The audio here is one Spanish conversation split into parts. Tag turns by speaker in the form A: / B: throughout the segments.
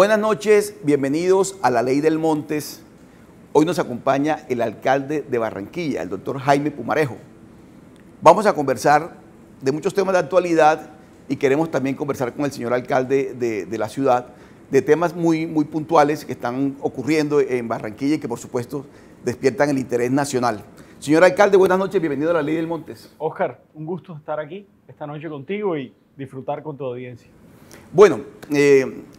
A: Buenas noches, bienvenidos a La Ley del Montes. Hoy nos acompaña el alcalde de Barranquilla, el doctor Jaime Pumarejo. Vamos a conversar de muchos temas de actualidad y queremos también conversar con el señor alcalde de la ciudad de temas muy puntuales que están ocurriendo en Barranquilla y que por supuesto despiertan el interés nacional. Señor alcalde, buenas noches, bienvenido a La Ley del Montes.
B: Oscar, un gusto estar aquí esta noche contigo y disfrutar con tu audiencia.
A: Bueno,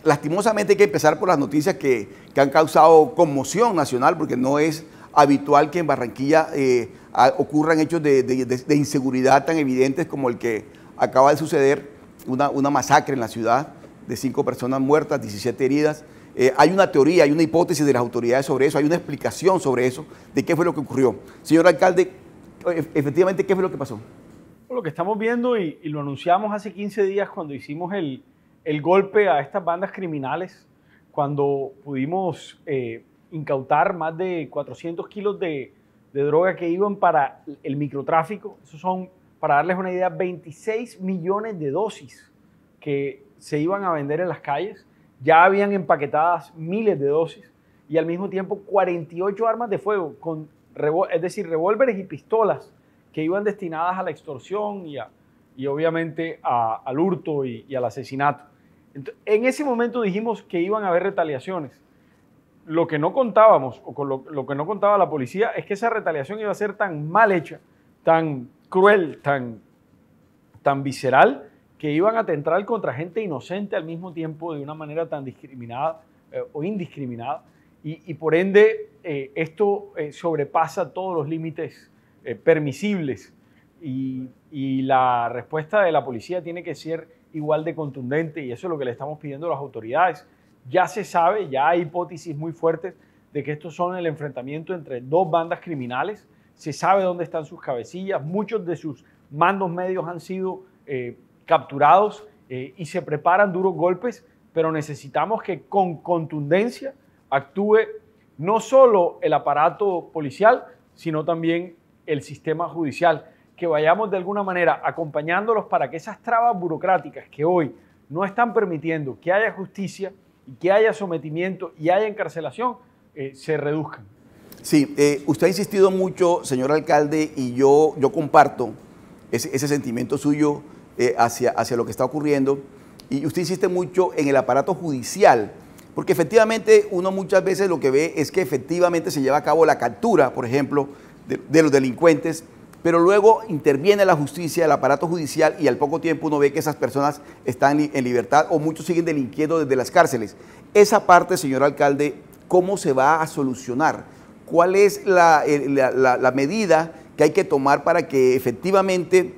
A: lastimosamente hay que empezar por las noticias que han causado conmoción nacional, porque no es habitual que en Barranquilla ocurran hechos de inseguridad tan evidentes como el que acaba de suceder, una masacre en la ciudad de 5 personas muertas, 17 heridas. Hay una teoría, hay una hipótesis de las autoridades sobre eso, hay una explicación sobre eso, de qué fue lo que ocurrió. Señor alcalde, efectivamente, ¿qué fue lo que pasó?
B: Lo que estamos viendo y lo anunciamos hace 15 días cuando hicimos el golpe a estas bandas criminales, cuando pudimos incautar más de 400 kilos de droga que iban para el microtráfico. Esos son, para darles una idea, 26 millones de dosis que se iban a vender en las calles. Ya habían empaquetadas miles de dosis y al mismo tiempo 48 armas de fuego, es decir, revólveres y pistolas que iban destinadas a la extorsión y obviamente al hurto y al asesinato. Entonces, en ese momento dijimos que iban a haber retaliaciones. Lo que no contábamos, o con lo que no contaba la policía, es que esa retaliación iba a ser tan mal hecha, tan cruel, tan visceral, que iban a atentar contra gente inocente al mismo tiempo de una manera tan discriminada o indiscriminada. Y por ende, esto sobrepasa todos los límites permisibles. Y la respuesta de la policía tiene que ser igual de contundente, y eso es lo que le estamos pidiendo a las autoridades. Ya se sabe, ya hay hipótesis muy fuertes de que estos son el enfrentamiento entre dos bandas criminales. Se sabe dónde están sus cabecillas, muchos de sus mandos medios han sido capturados y se preparan duros golpes, pero necesitamos que con contundencia actúe no solo el aparato policial, sino también el sistema judicial, que vayamos de alguna manera acompañándolos para que esas trabas burocráticas que hoy no están permitiendo que haya justicia y que haya sometimiento y haya encarcelación, se reduzcan.
A: Sí, usted ha insistido mucho, señor alcalde, y yo comparto ese sentimiento suyo hacia lo que está ocurriendo, y usted insiste mucho en el aparato judicial, porque efectivamente uno muchas veces lo que ve es que efectivamente se lleva a cabo la captura, por ejemplo, de los delincuentes, pero luego interviene la justicia, el aparato judicial, y al poco tiempo uno ve que esas personas están en libertad o muchos siguen delinquiendo desde las cárceles. Esa parte, señor alcalde, ¿cómo se va a solucionar? ¿Cuál es la medida que hay que tomar para que efectivamente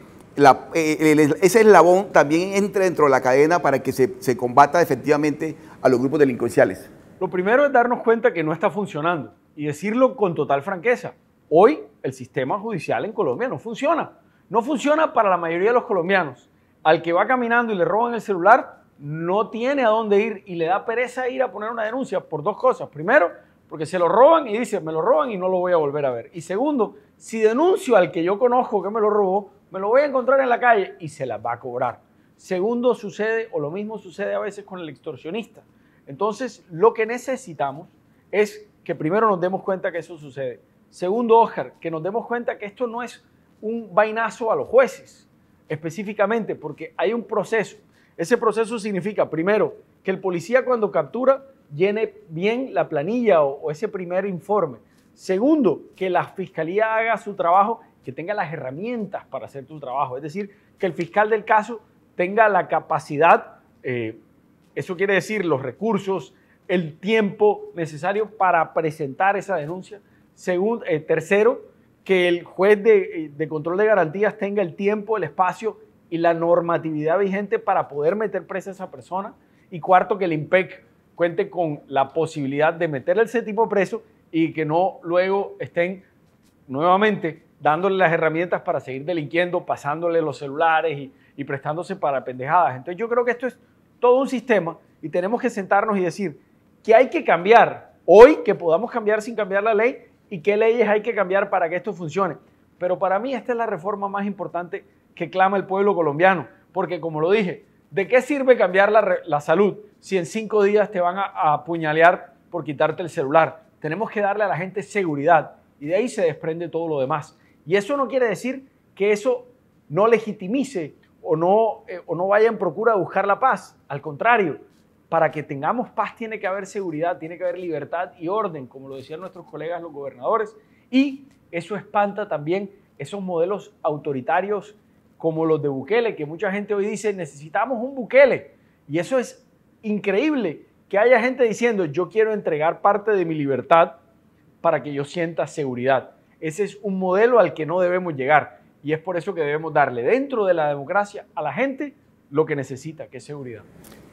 A: ese eslabón también entre dentro de la cadena para que se combata efectivamente a los grupos delincuenciales?
B: Lo primero es darnos cuenta que no está funcionando y decirlo con total franqueza. Hoy el sistema judicial en Colombia no funciona. No funciona para la mayoría de los colombianos. Al que va caminando y le roban el celular, no tiene a dónde ir y le da pereza ir a poner una denuncia por dos cosas. Primero, porque se lo roban y dice, me lo roban y no lo voy a volver a ver. Y segundo, si denuncio al que yo conozco que me lo robó, me lo voy a encontrar en la calle y se las va a cobrar. Segundo, sucede, o lo mismo sucede a veces con el extorsionista. Entonces, lo que necesitamos es que primero nos demos cuenta que eso sucede. Segundo, Oscar, que nos demos cuenta que esto no es un vainazo a los jueces, específicamente, porque hay un proceso. Ese proceso significa, primero, que el policía cuando captura llene bien la planilla o ese primer informe. Segundo, que la fiscalía haga su trabajo, que tenga las herramientas para hacer su trabajo. Es decir, que el fiscal del caso tenga la capacidad, eso quiere decir los recursos, el tiempo necesario para presentar esa denuncia. Tercero, que el juez de control de garantías tenga el tiempo, el espacio y la normatividad vigente para poder meter presa a esa persona. Y cuarto, que el IMPEC cuente con la posibilidad de meter a ese tipo preso y que no luego estén nuevamente dándole las herramientas para seguir delinquiendo, pasándole los celulares y prestándose para pendejadas. Entonces yo creo que esto es todo un sistema y tenemos que sentarnos y decir que hay que cambiar hoy, que podamos cambiar sin cambiar la ley, y qué leyes hay que cambiar para que esto funcione. Pero para mí esta es la reforma más importante que clama el pueblo colombiano, porque como lo dije, ¿De qué sirve cambiar la salud si en 5 días te van a apuñalear por quitarte el celular? Tenemos que darle a la gente seguridad y de ahí se desprende todo lo demás. Y eso no quiere decir que eso no legitimice o no vaya en procura de buscar la paz. Al contrario, para que tengamos paz tiene que haber seguridad, tiene que haber libertad y orden, como lo decían nuestros colegas los gobernadores, y eso espanta también esos modelos autoritarios como los de Bukele, que mucha gente hoy dice necesitamos un Bukele, y eso es increíble, que haya gente diciendo yo quiero entregar parte de mi libertad para que yo sienta seguridad. Ese es un modelo al que no debemos llegar, y es por eso que debemos darle dentro de la democracia a la gente lo que necesita, que es seguridad.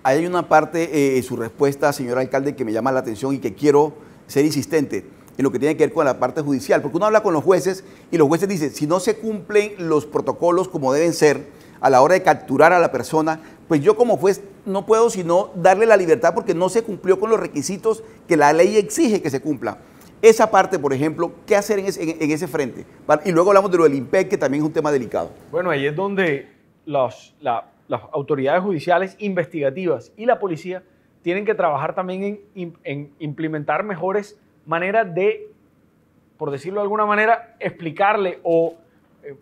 A: Hay una parte en su respuesta, señor alcalde, que me llama la atención y que quiero ser insistente en lo que tiene que ver con la parte judicial, porque uno habla con los jueces y los jueces dicen, si no se cumplen los protocolos como deben ser a la hora de capturar a la persona, pues yo como juez no puedo sino darle la libertad porque no se cumplió con los requisitos que la ley exige que se cumpla. Esa parte, por ejemplo, ¿qué hacer en ese frente? Y luego hablamos de lo del IMPEC, que también es un tema delicado.
B: Bueno, ahí es donde las autoridades judiciales investigativas y la policía tienen que trabajar también en implementar mejores maneras de, por decirlo de alguna manera, explicarle o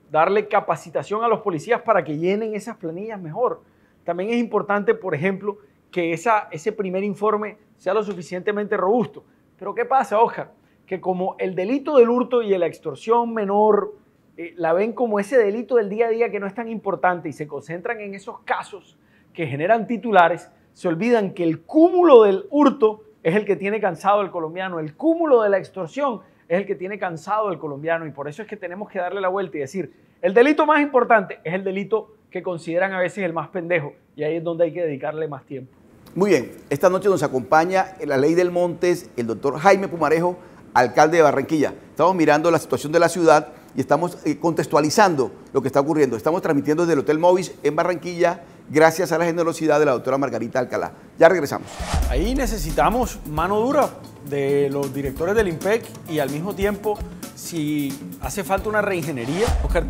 B: darle capacitación a los policías para que llenen esas planillas mejor. También es importante, por ejemplo, que ese primer informe sea lo suficientemente robusto. Pero ¿qué pasa, Oscar? Que como el delito del hurto y de la extorsión menor la ven como ese delito del día a día que no es tan importante y se concentran en esos casos que generan titulares, se olvidan que el cúmulo del hurto es el que tiene cansado al colombiano, el cúmulo de la extorsión es el que tiene cansado al colombiano, y por eso es que tenemos que darle la vuelta y decir, el delito más importante es el delito que consideran a veces el más pendejo, y ahí es donde hay que dedicarle más tiempo.
A: Muy bien, esta noche nos acompaña en la Ley del Montes el doctor Jaime Pumarejo, alcalde de Barranquilla. Estamos mirando la situación de la ciudad y estamos contextualizando lo que está ocurriendo. Estamos transmitiendo desde el Hotel Movis en Barranquilla, gracias a la generosidad de la doctora Margarita Alcalá. Ya regresamos.
B: Ahí necesitamos mano dura de los directores del IMPEC y al mismo tiempo, si hace falta una reingeniería, Oscar,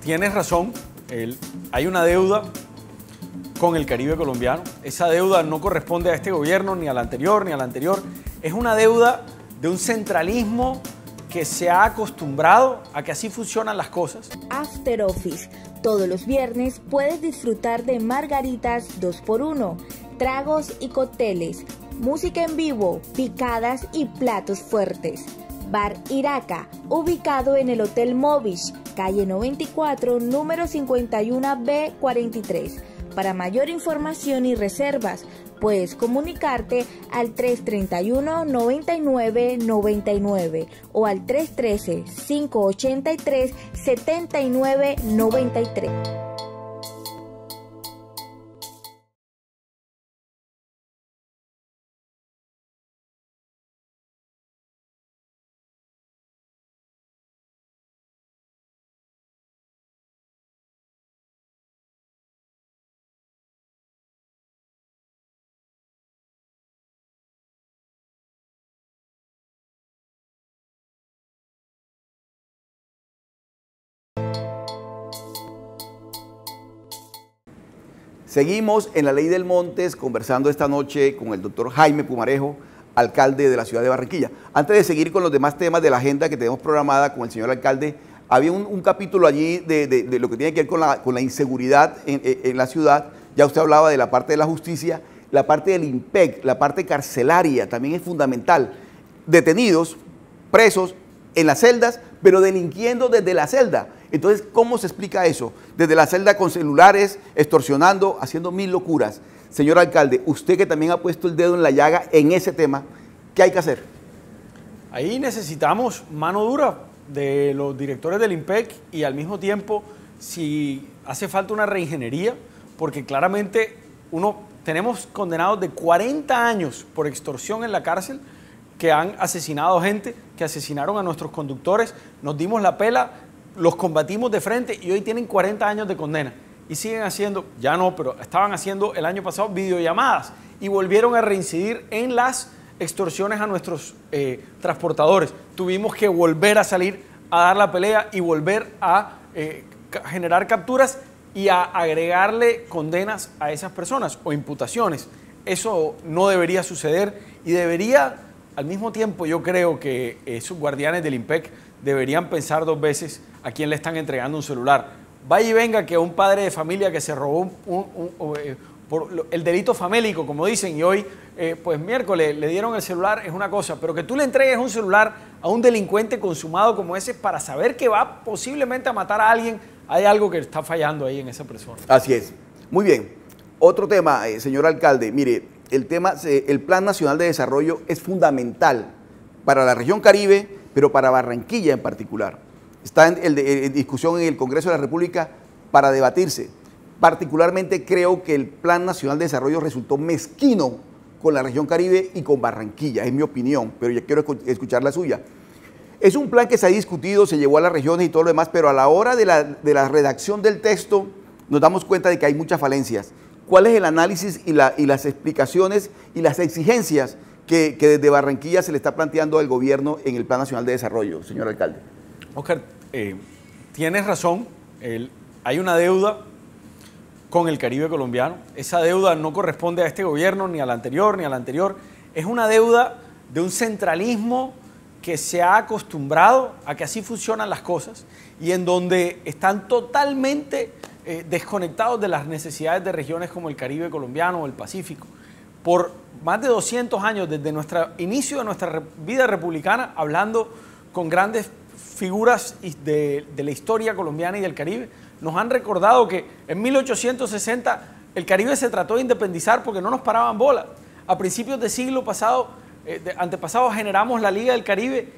B: tienes razón, hay una deuda con el Caribe colombiano. Esa deuda no corresponde a este gobierno, ni al anterior, ni al anterior. Es una deuda de un centralismo que se ha acostumbrado a que así funcionan las cosas.
C: After Office. Todos los viernes puedes disfrutar de margaritas 2x1, tragos y cócteles, música en vivo, picadas y platos fuertes. Bar Iraca, ubicado en el Hotel Movish, calle 94, número 51B43. Para mayor información y reservas, puedes comunicarte al 331-9999 o al 313-583-7993.
A: Seguimos en la Ley del Montes conversando esta noche con el doctor Jaime Pumarejo, alcalde de la ciudad de Barranquilla. Antes de seguir con los demás temas de la agenda que tenemos programada con el señor alcalde, había un capítulo allí de lo que tiene que ver con la inseguridad en la ciudad. Ya usted hablaba de la parte de la justicia, la parte del IMPEC, la parte carcelaria también es fundamental. Detenidos, presos en las celdas, pero delinquiendo desde la celda. Entonces, ¿cómo se explica eso? Desde la celda con celulares, extorsionando, haciendo mil locuras. Señor alcalde, usted que también ha puesto el dedo en la llaga en ese tema, ¿qué hay que hacer?
B: Ahí necesitamos mano dura de los directores del IMPEC y al mismo tiempo, si hace falta una reingeniería, porque claramente tenemos condenados de 40 años por extorsión en la cárcel, que han asesinado gente, que asesinaron a nuestros conductores, nos dimos la pela, los combatimos de frente y hoy tienen 40 años de condena. Y siguen haciendo, ya no, pero estaban haciendo el año pasado videollamadas y volvieron a reincidir en las extorsiones a nuestros transportadores. Tuvimos que volver a salir a dar la pelea y volver a generar capturas y a agregarle condenas a esas personas o imputaciones. Eso no debería suceder y debería, al mismo tiempo, yo creo que esos guardianes del IMPEC deberían pensar dos veces a quién le están entregando un celular. Vaya y venga que un padre de familia que se robó por el delito famélico, como dicen, y hoy, pues miércoles, le dieron el celular, es una cosa, pero que tú le entregues un celular a un delincuente consumado como ese para saber que va posiblemente a matar a alguien, hay algo que está fallando ahí en esa persona.
A: Así es. Muy bien. Otro tema, señor alcalde, mire, el Plan Nacional de Desarrollo es fundamental para la región Caribe, pero para Barranquilla en particular. Está en discusión en el Congreso de la República para debatirse. Particularmente creo que el Plan Nacional de Desarrollo resultó mezquino con la región Caribe y con Barranquilla, es mi opinión, pero ya quiero escuchar la suya. Es un plan que se ha discutido, se llevó a las regiones y todo lo demás, pero a la hora de la redacción del texto nos damos cuenta de que hay muchas falencias. ¿Cuál es el análisis y las explicaciones y las exigencias que desde Barranquilla se le está planteando al gobierno en el Plan Nacional de Desarrollo, señor alcalde?
B: Oscar, tienes razón, hay una deuda con el Caribe colombiano. Esa deuda no corresponde a este gobierno, ni al anterior, ni al anterior. Es una deuda de un centralismo que se ha acostumbrado a que así funcionan las cosas y en donde están totalmente desconectados de las necesidades de regiones como el Caribe colombiano o el Pacífico. Por más de 200 años, desde el inicio de nuestra vida republicana, hablando con grandes figuras de la historia colombiana y del Caribe, nos han recordado que en 1860 el Caribe se trató de independizar porque no nos paraban bola. A principios del siglo pasado, antepasado, generamos la Liga del Caribe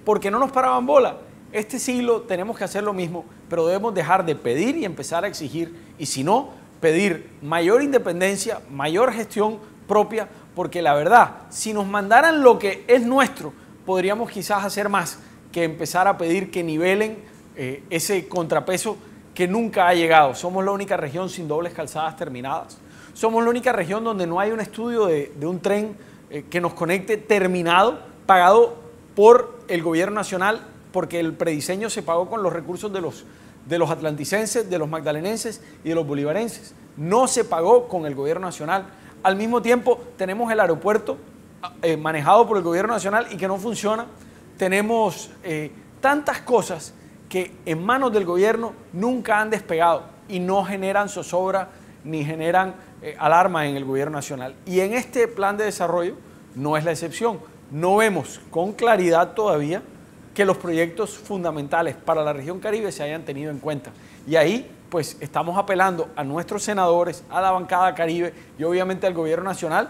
B: porque no nos paraban bola. Este siglo tenemos que hacer lo mismo, pero debemos dejar de pedir y empezar a exigir, y si no, pedir mayor independencia, mayor gestión propia, porque la verdad, si nos mandaran lo que es nuestro, podríamos quizás hacer más que empezar a pedir que nivelen ese contrapeso que nunca ha llegado. Somos la única región sin dobles calzadas terminadas. Somos la única región donde no hay un estudio de un tren que nos conecte terminado, pagado por el gobierno nacional, porque el prediseño se pagó con los recursos de los atlanticenses, de los magdalenenses y de los bolivarenses. No se pagó con el gobierno nacional. Al mismo tiempo, tenemos el aeropuerto manejado por el gobierno nacional y que no funciona. Tenemos tantas cosas que en manos del gobierno nunca han despegado y no generan zozobra ni generan alarma en el gobierno nacional. Y en este plan de desarrollo no es la excepción. No vemos con claridad todavía que los proyectos fundamentales para la región Caribe se hayan tenido en cuenta. Y ahí pues estamos apelando a nuestros senadores, a la bancada Caribe y obviamente al gobierno nacional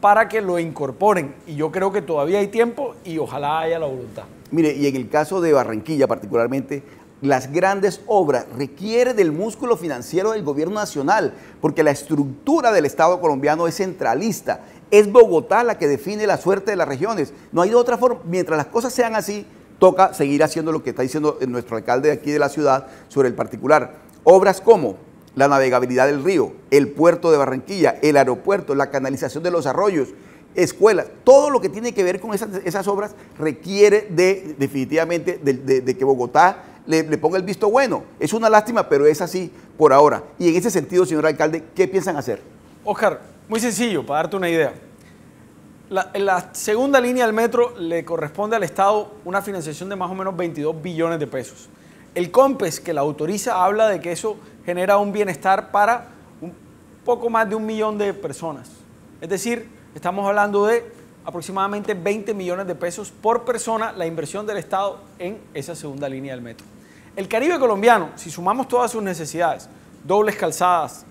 B: para que lo incorporen. Y yo creo que todavía hay tiempo y ojalá haya la voluntad.
A: Mire, y en el caso de Barranquilla particularmente, las grandes obras requieren del músculo financiero del gobierno nacional, porque la estructura del Estado colombiano es centralista. Es Bogotá la que define la suerte de las regiones. No hay de otra forma. Mientras las cosas sean así, toca seguir haciendo lo que está diciendo nuestro alcalde de aquí de la ciudad sobre el particular. Obras como la navegabilidad del río, el puerto de Barranquilla, el aeropuerto, la canalización de los arroyos, escuelas, todo lo que tiene que ver con esas obras requiere definitivamente de que Bogotá le ponga el visto bueno. Es una lástima, pero es así por ahora. Y en ese sentido, señor alcalde, ¿qué piensan hacer?
B: Oscar, muy sencillo, para darte una idea. La segunda línea del metro le corresponde al Estado una financiación de más o menos 22 billones de pesos. El COMPES, que la autoriza, habla de que eso genera un bienestar para un poco más de 1 millón de personas. Es decir, estamos hablando de aproximadamente 20 millones de pesos por persona la inversión del Estado en esa segunda línea del metro. El Caribe colombiano, si sumamos todas sus necesidades, dobles calzadas,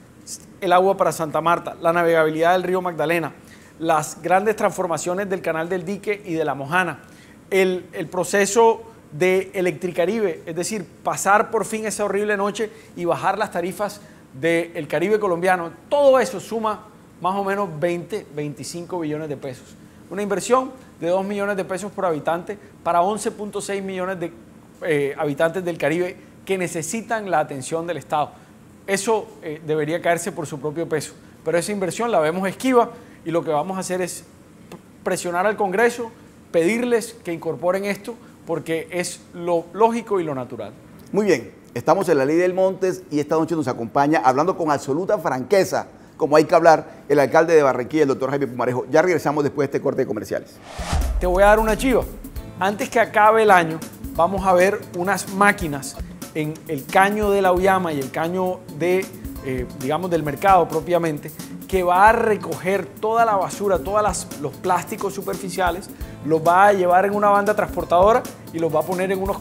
B: el agua para Santa Marta, la navegabilidad del río Magdalena, las grandes transformaciones del canal del Dique y de la Mojana, el proceso de Electricaribe, es decir, pasar por fin esa horrible noche y bajar las tarifas del Caribe colombiano, todo eso suma más o menos 25 billones de pesos. Una inversión de 2 millones de pesos por habitante para 11.6 millones de habitantes del Caribe que necesitan la atención del Estado. Eso debería caerse por su propio peso, pero esa inversión la vemos esquiva y lo que vamos a hacer es presionar al Congreso, pedirles que incorporen esto porque es lo lógico y lo natural.
A: Muy bien. Estamos en la Ley del Montes y esta noche nos acompaña, hablando con absoluta franqueza, como hay que hablar, el alcalde de Barranquilla, el doctor Jaime Pumarejo. Ya regresamos después de este corte de comerciales.
B: Te voy a dar una chiva. Antes que acabe el año, vamos a ver unas máquinas en el caño de la Auyama y el caño de, digamos, del mercado propiamente, que va a recoger toda la basura, todos los plásticos superficiales, los va a llevar en una banda transportadora y los va a poner en unos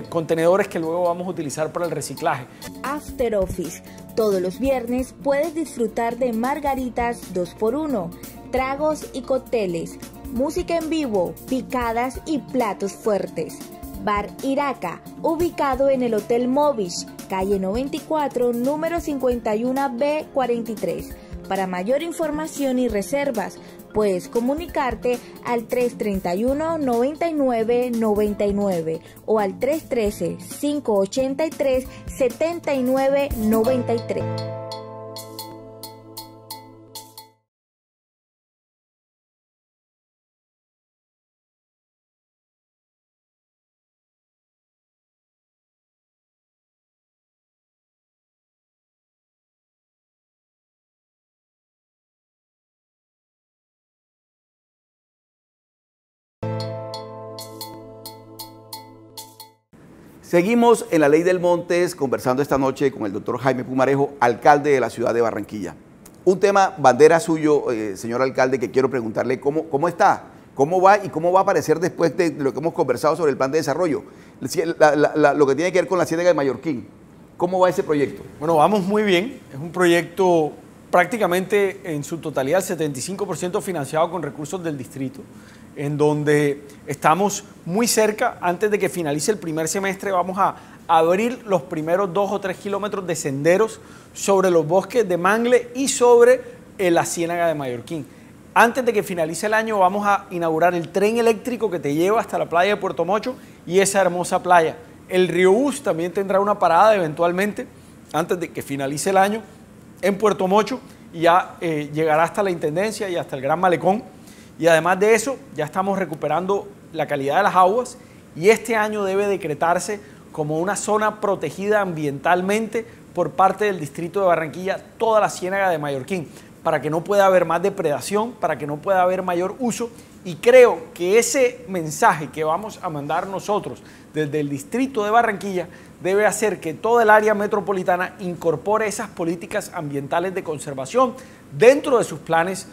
B: contenedores que luego vamos a utilizar para el reciclaje.
C: After Office. Todos los viernes puedes disfrutar de margaritas 2x1, tragos y cócteles, música en vivo, picadas y platos fuertes. Bar Iraca, ubicado en el Hotel Movish, calle 94, número 51B43. Para mayor información y reservas, puedes comunicarte al 331-9999 o al 313-583-7993.
A: Seguimos en la Ley del Montes conversando esta noche con el doctor Jaime Pumarejo, alcalde de la ciudad de Barranquilla. Un tema bandera suyo, señor alcalde, que quiero preguntarle cómo está, cómo va y cómo va a aparecer después de lo que hemos conversado sobre el plan de desarrollo, lo que tiene que ver con la Ciénaga de Mallorquín. ¿Cómo va ese proyecto?
B: Bueno, vamos muy bien. Es un proyecto prácticamente en su totalidad, el 75% financiado con recursos del distrito, en donde estamos muy cerca. Antes de que finalice el primer semestre vamos a abrir los primeros 2 o 3 kilómetros de senderos sobre los bosques de mangle y sobre la Ciénaga de Mallorquín. Antes de que finalice el año vamos a inaugurar el tren eléctrico que te lleva hasta la playa de Puerto Mocho y esa hermosa playa. El Río Bus también tendrá una parada eventualmente antes de que finalice el año en Puerto Mocho y ya llegará hasta la Intendencia y hasta el Gran Malecón. Y además de eso, ya estamos recuperando la calidad de las aguas y este año debe decretarse como una zona protegida ambientalmente por parte del distrito de Barranquilla, toda la Ciénaga de Mallorquín, para que no pueda haber más depredación, para que no pueda haber mayor uso. Y creo que ese mensaje que vamos a mandar nosotros desde el distrito de Barranquilla debe hacer que toda el área metropolitana incorpore esas políticas ambientales de conservación dentro de sus planes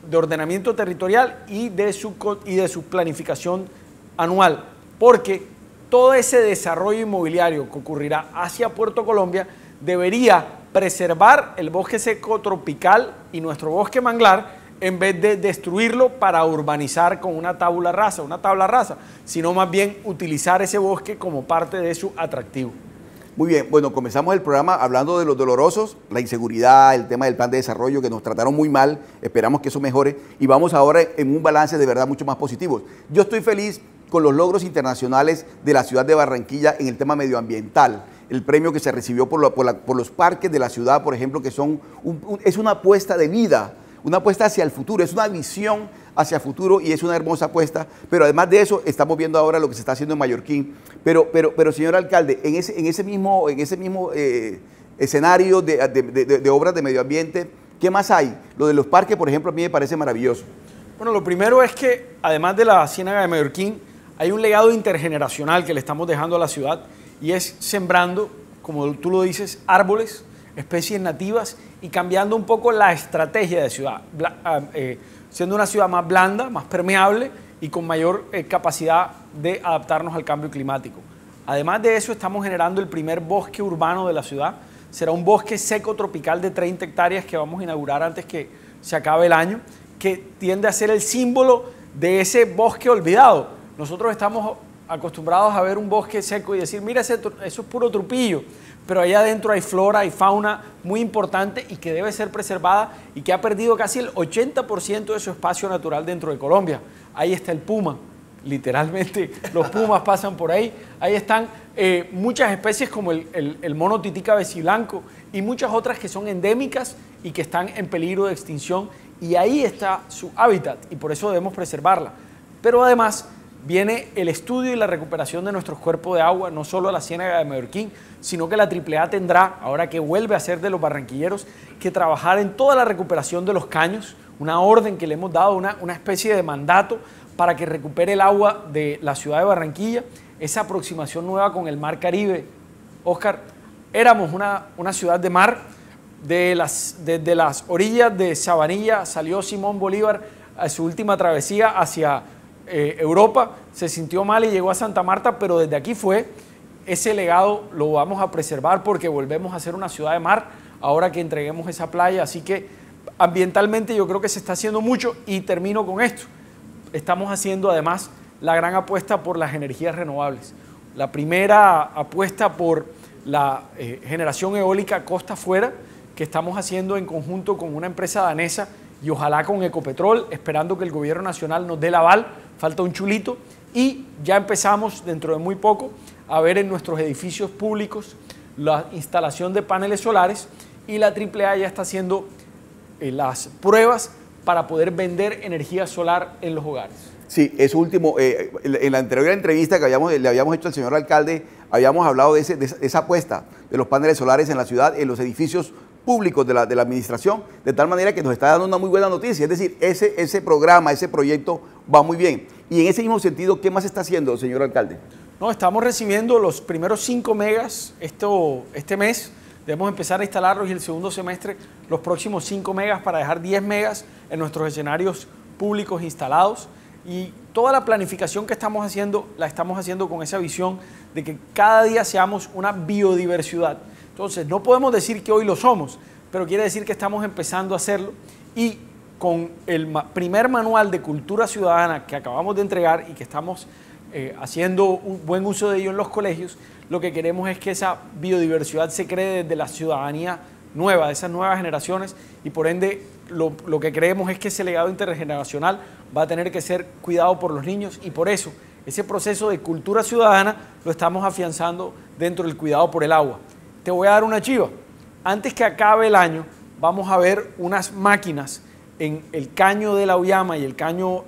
B: de ordenamiento territorial y de su planificación anual, porque todo ese desarrollo inmobiliario que ocurrirá hacia Puerto Colombia debería preservar el bosque seco tropical y nuestro bosque manglar en vez de destruirlo para urbanizar con una tabla rasa, sino más bien utilizar ese bosque como parte de su atractivo.
A: Muy bien, bueno, comenzamos el programa hablando de los dolorosos, la inseguridad, el tema del plan de desarrollo, que nos trataron muy mal, esperamos que eso mejore, y vamos ahora en un balance de verdad mucho más positivo. Yo estoy feliz con los logros internacionales de la ciudad de Barranquilla en el tema medioambiental, el premio que se recibió por los parques de la ciudad, por ejemplo, que son es una apuesta de vida, una apuesta hacia el futuro, es una visión hacia el futuro y es una hermosa apuesta, pero además de eso estamos viendo ahora lo que se está haciendo en Mallorquín. Pero señor alcalde, en ese mismo escenario de obras de medio ambiente, ¿qué más hay? Lo de los parques, por ejemplo, a mí me parece maravilloso.
B: Bueno, lo primero es que además de la Ciénaga de Mallorquín, hay un legado intergeneracional que le estamos dejando a la ciudad y es sembrando, como tú lo dices, árboles, especies nativas y cambiando un poco la estrategia de ciudad, siendo una ciudad más blanda, más permeable y con mayor capacidad de adaptarnos al cambio climático. Además de eso, estamos generando el primer bosque urbano de la ciudad. Será un bosque seco tropical de 30 hectáreas que vamos a inaugurar antes que se acabe el año, que tiende a ser el símbolo de ese bosque olvidado. Nosotros estamos acostumbrados a ver un bosque seco y decir, mira, eso es puro trupillo, pero allá adentro hay flora y fauna muy importante y que debe ser preservada y que ha perdido casi el 80% de su espacio natural dentro de Colombia. Ahí está el puma, literalmente los pumas pasan por ahí. Ahí están muchas especies como el mono titica beciblanco y muchas otras que son endémicas y que están en peligro de extinción y ahí está su hábitat y por eso debemos preservarla. Pero además viene el estudio y la recuperación de nuestros cuerpos de agua, no solo la Ciénaga de Mallorquín, sino que la AAA tendrá, ahora que vuelve a ser de los barranquilleros, que trabajar en toda la recuperación de los caños, una orden que le hemos dado, una especie de mandato para que recupere el agua de la ciudad de Barranquilla, esa aproximación nueva con el Mar Caribe. Óscar, éramos una ciudad de mar, desde las orillas de Sabanilla salió Simón Bolívar a su última travesía hacia Europa, se sintió mal y llegó a Santa Marta, pero desde aquí ese legado lo vamos a preservar porque volvemos a ser una ciudad de mar ahora que entreguemos esa playa, así que ambientalmente yo creo que se está haciendo mucho y termino con esto. Estamos haciendo además la gran apuesta por las energías renovables. La primera apuesta por la generación eólica costa afuera, que estamos haciendo en conjunto con una empresa danesa y ojalá con Ecopetrol, esperando que el gobierno nacional nos dé el aval, falta un chulito, y ya empezamos dentro de muy poco a ver en nuestros edificios públicos la instalación de paneles solares y la AAA ya está haciendo las pruebas para poder vender energía solar en los hogares.
A: Sí, eso último, en la anterior entrevista que le habíamos hecho al señor alcalde, habíamos hablado de esa apuesta de los paneles solares en la ciudad, en los edificios públicos de la administración, de tal manera que nos está dando una muy buena noticia, es decir, ese programa, ese proyecto va muy bien. Y en ese mismo sentido, ¿qué más está haciendo, señor alcalde?
B: No, estamos recibiendo los primeros 5 megas este mes. Debemos empezar a instalarlos y el segundo semestre los próximos 5 megas para dejar 10 megas en nuestros escenarios públicos instalados. Y toda la planificación que estamos haciendo, la estamos haciendo con esa visión de que cada día seamos una biodiversidad. Entonces, no podemos decir que hoy lo somos, pero quiere decir que estamos empezando a hacerlo y con el primer manual de cultura ciudadana que acabamos de entregar y que estamos haciendo un buen uso de ello en los colegios, lo que queremos es que esa biodiversidad se cree desde la ciudadanía nueva, de esas nuevas generaciones, y por ende lo que creemos es que ese legado intergeneracional va a tener que ser cuidado por los niños y por eso ese proceso de cultura ciudadana lo estamos afianzando dentro del cuidado por el agua. Te voy a dar una chiva. Antes que acabe el año vamos a ver unas máquinas en el caño de la Auyama y el caño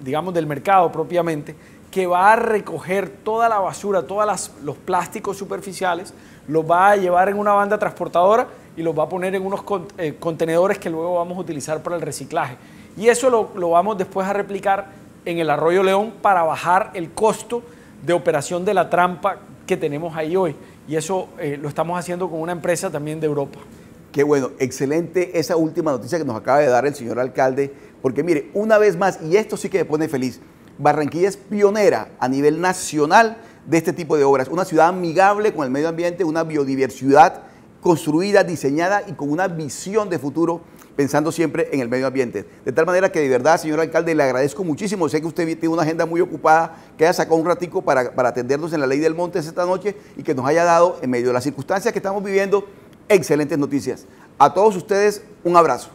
B: digamos del mercado propiamente, que va a recoger toda la basura, todos los plásticos superficiales, los va a llevar en una banda transportadora y los va a poner en unos contenedores que luego vamos a utilizar para el reciclaje. Y eso lo vamos después a replicar en el Arroyo León para bajar el costo de operación de la trampa que tenemos ahí hoy. Y eso lo estamos haciendo con una empresa también de Europa.
A: Qué bueno, excelente esa última noticia que nos acaba de dar el señor alcalde, porque mire, una vez más, y esto sí que me pone feliz, Barranquilla es pionera a nivel nacional de este tipo de obras, una ciudad amigable con el medio ambiente, una biodiversidad construida, diseñada y con una visión de futuro, pensando siempre en el medio ambiente. De tal manera que de verdad, señor alcalde, le agradezco muchísimo. Sé que usted tiene una agenda muy ocupada, que haya sacado un ratico para atendernos en la Ley del Monte esta noche y que nos haya dado, en medio de las circunstancias que estamos viviendo, excelentes noticias. A todos ustedes, un abrazo.